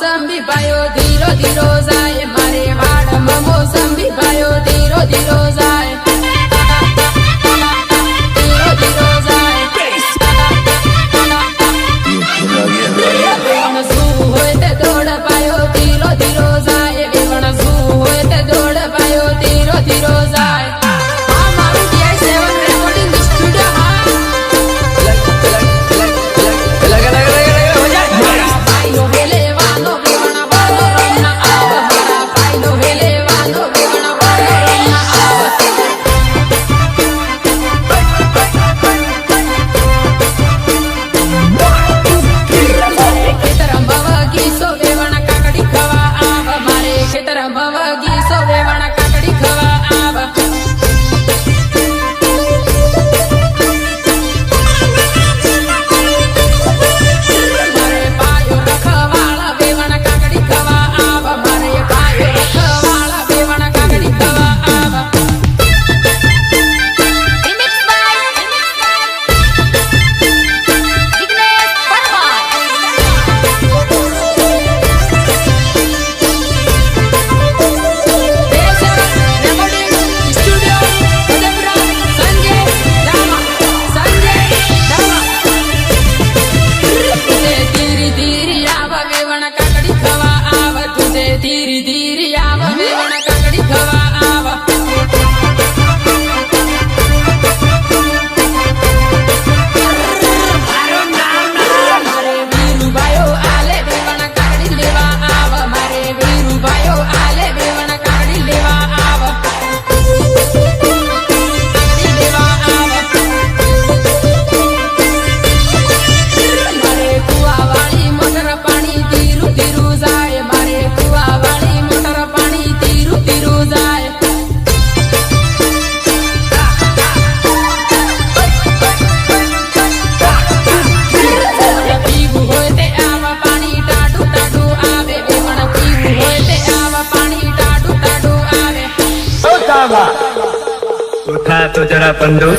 મોસંબી ભાયો ધીરો ધીરો જાય મારે વાડમાં મોસંબી ભાયો ધીરો ધીરો જાય ધીરો ધીરો જાય વેવણ શું હોય તે દોડ પાયો ધીરો ધીરો જાય વેવણ શું હોય તે દોડ પાયો ધીરો ધીરો જાય ધીરે ધીરે આવ વેવણ કાકડી ખવા આવ મારે વીરુભાયો આલે વેવણ કાકડી લેવા આવ મારે વીરુભાયો આલે વેવણ કાકડી લેવા આવ કાકડી લેવા આવ મારે કુવાવાળી મોટર પાણી ધીરું ધીરું જાય મારે કુવાવાળી મોટર પાણી ધીરું ધીરું જાય પીવું હોય તે આવા પાણી ટાઢું ટાઢું આવે વેવણ પીવું હોય તે આવા પાણી ટાઢું ટાઢું આવે ઉઠા તો જરા બંધુ